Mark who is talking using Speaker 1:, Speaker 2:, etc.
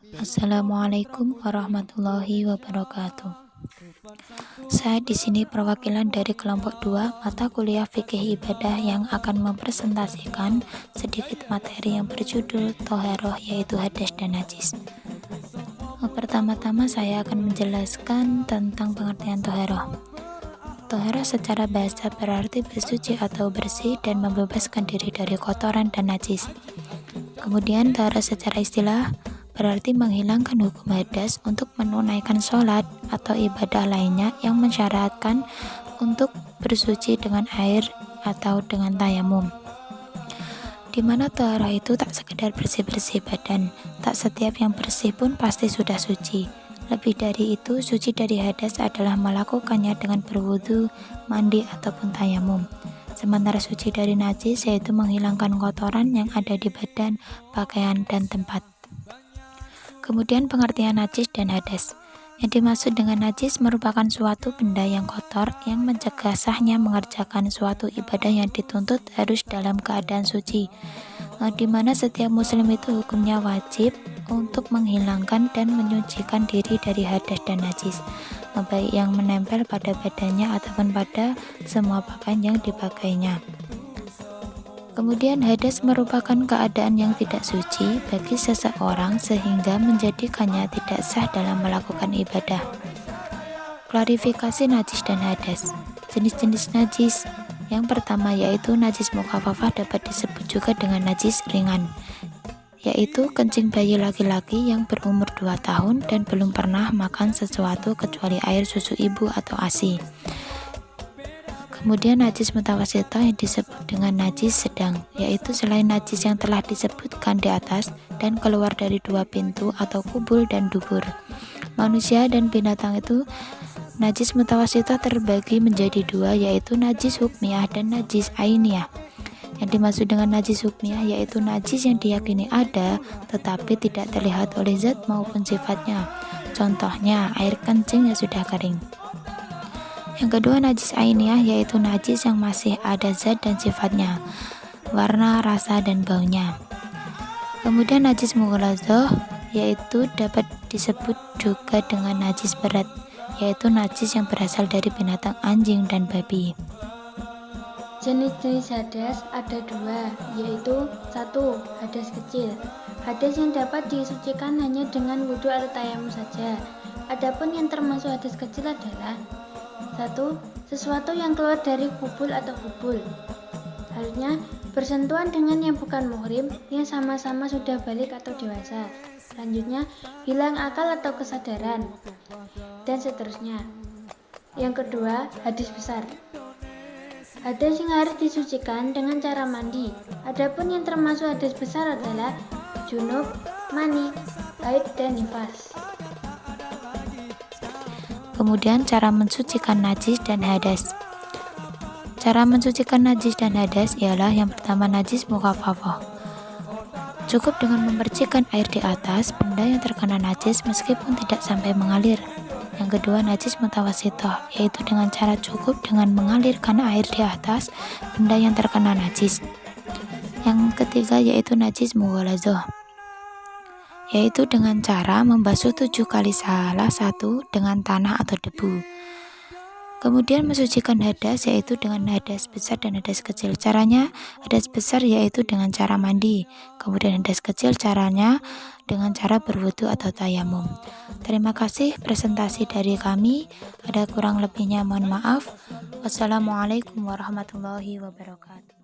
Speaker 1: Assalamualaikum warahmatullahi wabarakatuh. Saya di sini perwakilan dari kelompok 2 mata kuliah fikih ibadah yang akan mempresentasikan sedikit materi yang berjudul Toharoh, yaitu hadas dan najis. Pertama-tama saya akan menjelaskan tentang pengertian toharoh. Toharoh secara bahasa berarti bersuci atau bersih dan membebaskan diri dari kotoran dan najis. Kemudian toharoh secara istilah berarti menghilangkan hukum hadas untuk menunaikan sholat atau ibadah lainnya yang mensyaratkan untuk bersuci dengan air atau dengan tayamum. Di mana toharoh itu tak sekedar bersih-bersih badan, tak setiap yang bersih pun pasti sudah suci. Lebih dari itu, suci dari hadas adalah melakukannya dengan berwudu, mandi, ataupun tayamum. Sementara suci dari najis yaitu menghilangkan kotoran yang ada di badan, pakaian, dan tempat. Kemudian pengertian najis dan hadas. Yang dimaksud dengan najis merupakan suatu benda yang kotor yang mencegah sahnya mengerjakan suatu ibadah yang dituntut harus dalam keadaan suci. Di mana setiap muslim itu hukumnya wajib untuk menghilangkan dan menyucikan diri dari hadas dan najis, baik yang menempel pada badannya ataupun pada semua pakaian yang dipakainya. Kemudian hadas merupakan keadaan yang tidak suci bagi seseorang sehingga menjadikannya tidak sah dalam melakukan ibadah. Klarifikasi najis dan hadas. Jenis-jenis najis. Yang pertama yaitu najis mukhafafah, dapat disebut juga dengan najis ringan, yaitu kencing bayi laki-laki yang berumur 2 tahun dan belum pernah makan sesuatu kecuali air susu ibu atau ASI. Kemudian najis mutawasithah yang disebut dengan najis sedang, yaitu selain najis yang telah disebutkan di atas dan keluar dari 2 pintu atau kubul dan dubur. Manusia dan binatang itu najis mutawasithah terbagi menjadi 2, yaitu najis hukmiyah dan najis ainiyah. Yang dimaksud dengan najis hukmiyah yaitu najis yang diyakini ada tetapi tidak terlihat oleh zat maupun sifatnya. Contohnya air kencing yang sudah kering. Yang kedua najis ainiyah yaitu najis yang masih ada zat dan sifatnya, warna, rasa, dan baunya. Kemudian najis mughaladzah yaitu dapat disebut juga dengan najis berat, yaitu najis yang berasal dari binatang anjing dan babi.
Speaker 2: Jenis-jenis hadas ada 2, yaitu 1. Hadas kecil. Hadas yang dapat disucikan hanya dengan wudhu atau tayamum saja. Adapun yang termasuk hadas kecil adalah 1. Sesuatu yang keluar dari kubul atau hubul. Halnya bersentuhan dengan yang bukan muhrim yang sama-sama sudah balik atau dewasa. Selanjutnya hilang akal atau kesadaran, dan seterusnya. Yang kedua, hadas besar. Hadas yang harus disucikan dengan cara mandi. Adapun yang termasuk hadas besar adalah junub, mani, haid, dan nifas.
Speaker 1: Kemudian cara mensucikan najis dan hadas. Cara mensucikan najis dan hadas ialah yang pertama najis mukhafafah. Cukup dengan memercikkan air di atas benda yang terkena najis meskipun tidak sampai mengalir. Yang kedua najis mutawasithah, yaitu dengan cara cukup dengan mengalirkan air di atas benda yang terkena najis. Yang ketiga yaitu najis mughaladzah, yaitu dengan cara membasuh 7 kali salah satu dengan tanah atau debu. Kemudian mensucikan hadas yaitu dengan hadas besar dan hadas kecil. Caranya hadas besar yaitu dengan cara mandi, kemudian hadas kecil caranya dengan cara berwudu atau tayamum. Terima kasih presentasi dari kami. Ada kurang lebihnya mohon maaf. Wassalamualaikum warahmatullahi wabarakatuh.